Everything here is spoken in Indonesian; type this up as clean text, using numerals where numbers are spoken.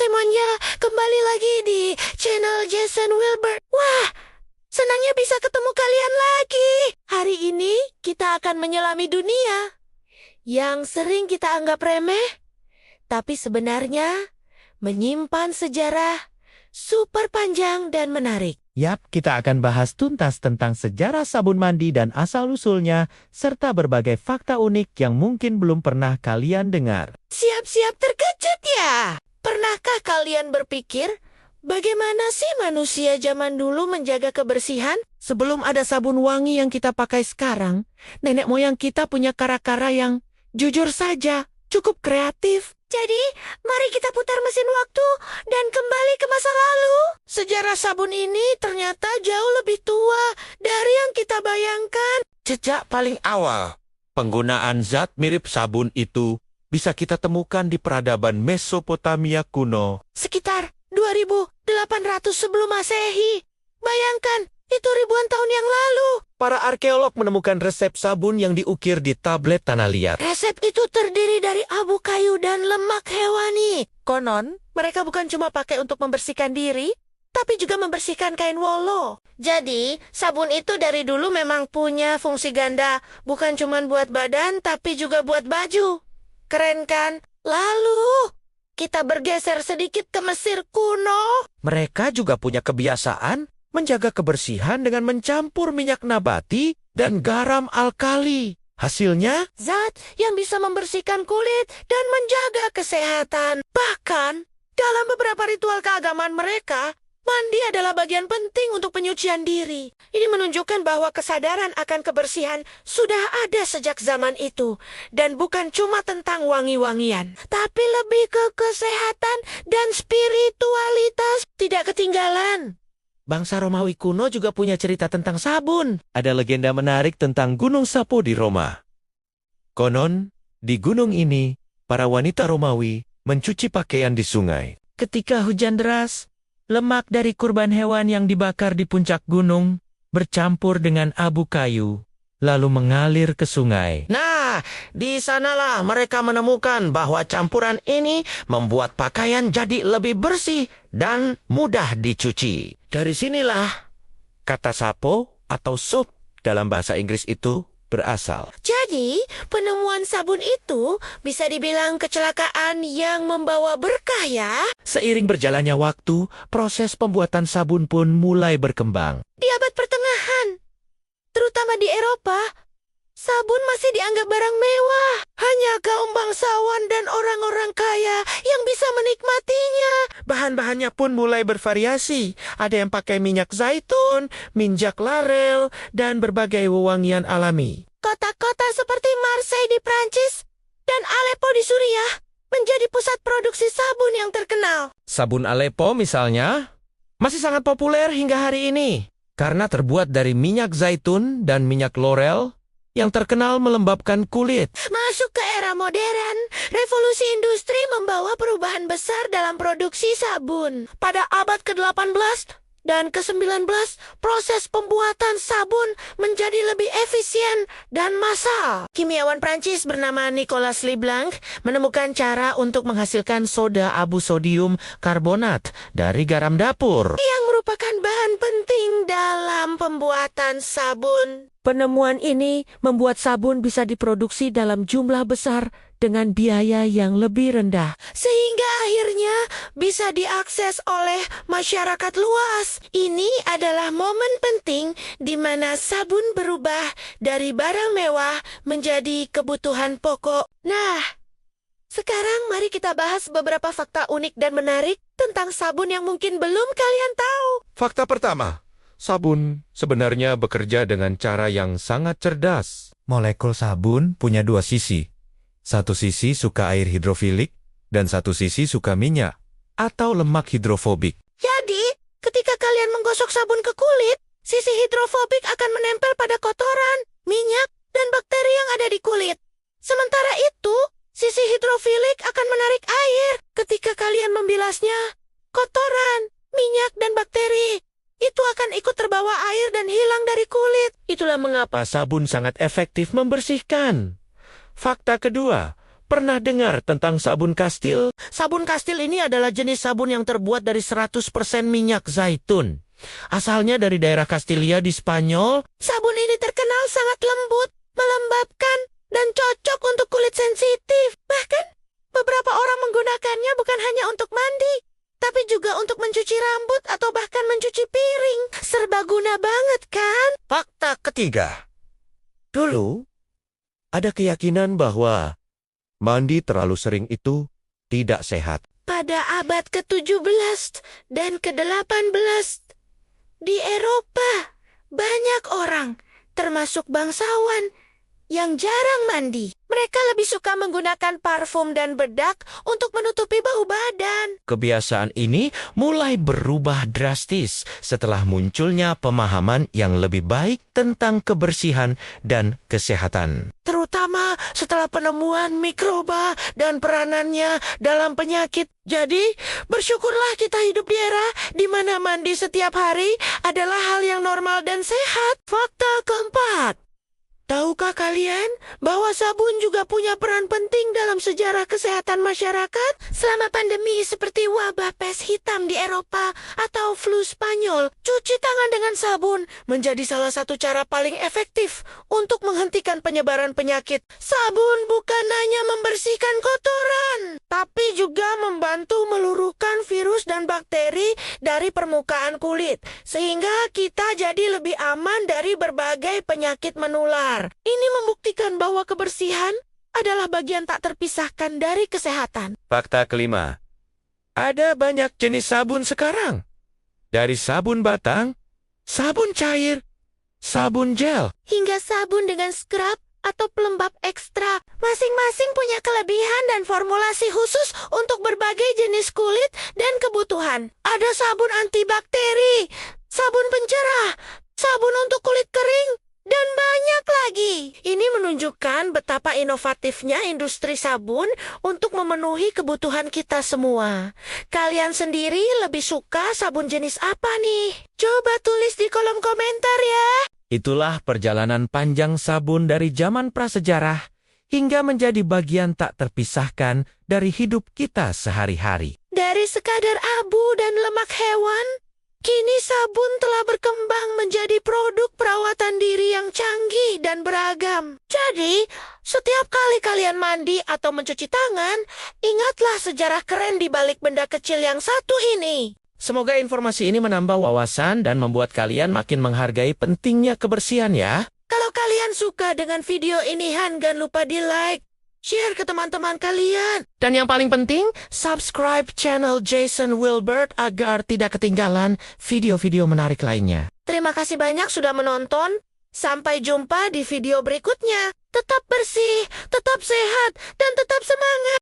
semuanya, kembali lagi di channel Jason Wilbur. Wah, senangnya bisa ketemu kalian lagi. Hari ini kita akan menyelami dunia yang sering kita anggap remeh, tapi sebenarnya menyimpan sejarah super panjang dan menarik. Yap, kita akan bahas tuntas tentang sejarah sabun mandi dan asal-usulnya, serta berbagai fakta unik yang mungkin belum pernah kalian dengar. Siap-siap terkejut ya? Pernahkah kalian berpikir, bagaimana sih manusia zaman dulu menjaga kebersihan? Sebelum ada sabun wangi yang kita pakai sekarang, nenek moyang kita punya cara-cara yang, jujur saja, cukup kreatif. Jadi, mari kita putar mesin waktu dan kembali ke masa lalu. Sejarah sabun ini ternyata jauh lebih tua dari yang kita bayangkan. Sejak paling awal, penggunaan zat mirip sabun itu bisa kita temukan di peradaban Mesopotamia kuno. Sekitar 2800 sebelum Masehi. Bayangkan, itu ribuan tahun yang lalu. Para arkeolog menemukan resep sabun yang diukir di tablet tanah liat. Resep itu terdiri dari abu kayu dan lemak hewani. Konon, mereka bukan cuma pakai untuk membersihkan diri, tapi juga membersihkan kain wolo. Jadi, sabun itu dari dulu memang punya fungsi ganda. Bukan cuma buat badan, tapi juga buat baju. Keren kan? Lalu, kita bergeser sedikit ke Mesir kuno. Mereka juga punya kebiasaan menjaga kebersihan dengan mencampur minyak nabati dan garam alkali. Hasilnya, Zat yang bisa membersihkan kulit dan menjaga kesehatan. Bahkan, dalam beberapa ritual keagamaan mereka, mandi adalah bagian penting untuk penyucian diri. Ini menunjukkan bahwa kesadaran akan kebersihan sudah ada sejak zaman itu. Dan bukan cuma tentang wangi-wangian, tapi lebih ke kesehatan dan spiritualitas. Tidak ketinggalan. bangsa Romawi kuno juga punya cerita tentang sabun. Ada legenda menarik tentang Gunung Sapo di Roma. Konon, di gunung ini, para wanita Romawi mencuci pakaian di sungai. Ketika hujan deras, lemak dari kurban hewan yang dibakar di puncak gunung bercampur dengan abu kayu, lalu mengalir ke sungai. Nah, di sanalah mereka menemukan bahwa campuran ini membuat pakaian jadi lebih bersih dan mudah dicuci. Dari sinilah kata sapo atau soap dalam bahasa Inggris itu berasal. Jadi, penemuan sabun itu bisa dibilang kecelakaan yang membawa berkah ya. Seiring berjalannya waktu, proses pembuatan sabun pun mulai berkembang. Di abad pertengahan, terutama di Eropa, sabun masih dianggap barang mewah. Hanya kaum bangsawan dan orang-orang kaya yang bisa menikmatinya. Bahan-bahannya pun mulai bervariasi. Ada yang pakai minyak zaitun, minyak larel, dan berbagai wewangian alami. Kota-kota seperti Marseille di Prancis dan Aleppo di Suriah menjadi pusat produksi sabun yang terkenal. Sabun Aleppo misalnya, masih sangat populer hingga hari ini. Karena terbuat dari minyak zaitun dan minyak laurel yang terkenal melembabkan kulit. Masuk ke era modern, revolusi industri membawa perubahan besar dalam produksi sabun. Pada abad ke-18 dan ke-19, proses pembuatan sabun menjadi lebih efisien dan massal. Kimiawan Prancis bernama Nicolas Leblanc menemukan cara untuk menghasilkan soda abu sodium karbonat dari garam dapur, yang merupakan bahan penting dalam pembuatan sabun. Penemuan ini membuat sabun bisa diproduksi dalam jumlah besar dengan biaya yang lebih rendah. Sehingga akhirnya bisa diakses oleh masyarakat luas. Ini adalah momen penting di mana sabun berubah dari barang mewah menjadi kebutuhan pokok. Nah, sekarang mari kita bahas beberapa fakta unik dan menarik tentang sabun yang mungkin belum kalian tahu. Fakta pertama, sabun sebenarnya bekerja dengan cara yang sangat cerdas. Molekul sabun punya dua sisi. Satu sisi suka air hidrofilik, dan satu sisi suka minyak atau lemak hidrofobik. Jadi, ketika kalian menggosok sabun ke kulit, sisi hidrofobik akan menempel pada kotoran, minyak, dan bakteri yang ada di kulit. Sementara itu, sisi hidrofilik akan menarik air. Ketika kalian membilasnya, kotoran, minyak, dan bakteri itu akan ikut terbawa air dan hilang dari kulit. Itulah mengapa sabun sangat efektif membersihkan. Fakta kedua, pernah dengar tentang sabun kastil? Sabun kastil ini adalah jenis sabun yang terbuat dari 100% minyak zaitun. Asalnya dari daerah Kastilia di Spanyol. Sabun ini terkenal sangat lembut, melembabkan, dan cocok untuk kulit sensitif. Bahkan, beberapa orang menggunakannya bukan hanya untuk mandi, tapi juga untuk mencuci rambut atau bahkan mencuci piring. Serbaguna banget, kan? Fakta ketiga. Dulu, ada keyakinan bahwa mandi terlalu sering itu tidak sehat. Pada abad ke-17 dan ke-18, di Eropa, banyak orang, termasuk bangsawan, yang jarang mandi. Mereka lebih suka menggunakan parfum dan bedak untuk menutupi bau badan. Kebiasaan ini mulai berubah drastis setelah munculnya pemahaman yang lebih baik tentang kebersihan dan kesehatan. Terutama setelah penemuan mikroba dan peranannya dalam penyakit. Jadi, bersyukurlah kita hidup di era di mana mandi setiap hari adalah hal yang normal dan sehat. Fakta keempat. Tahukah kalian bahwa sabun juga punya peran penting dalam sejarah kesehatan masyarakat? Selama pandemi seperti wabah pes hitam di Eropa atau flu Spanyol, Cuci tangan dengan sabun menjadi salah satu cara paling efektif untuk menghentikan penyebaran penyakit. Sabun bukan hanya membersihkan kotoran, tapi juga membantu meluruhkan virus dan bakteri dari permukaan kulit, sehingga kita jadi lebih aman dari berbagai penyakit menular. Ini membuktikan bahwa kebersihan adalah bagian tak terpisahkan dari kesehatan. Fakta kelima. Ada banyak jenis sabun sekarang. Dari sabun batang, sabun cair, sabun gel. hingga sabun dengan scrub atau pelembab ekstra. Masing-masing punya kelebihan dan formulasi khusus untuk berbagai jenis kulit dan kebutuhan. Ada sabun antibakteri, sabun pencerah, sabun untuk kulit kering, dan banyak lagi. Ini menunjukkan betapa inovatifnya industri sabun untuk memenuhi kebutuhan kita semua. Kalian sendiri lebih suka sabun jenis apa nih? Coba tulis di kolom komentar ya. Itulah perjalanan panjang sabun dari zaman prasejarah hingga menjadi bagian tak terpisahkan dari hidup kita sehari-hari. Dari sekadar abu dan lemak hewan, kini sabun telah berkembang menjadi produk perawatan diri yang canggih dan beragam. Jadi, setiap kali kalian mandi atau mencuci tangan, ingatlah sejarah keren di balik benda kecil yang satu ini. Semoga informasi ini menambah wawasan dan membuat kalian makin menghargai pentingnya kebersihan ya. Kalau kalian suka dengan video ini, jangan lupa di like, share ke teman-teman kalian. Dan yang paling penting, subscribe channel Jason Wilbert agar tidak ketinggalan video-video menarik lainnya. Terima kasih banyak sudah menonton. Sampai jumpa di video berikutnya. Tetap bersih, tetap sehat, dan tetap semangat.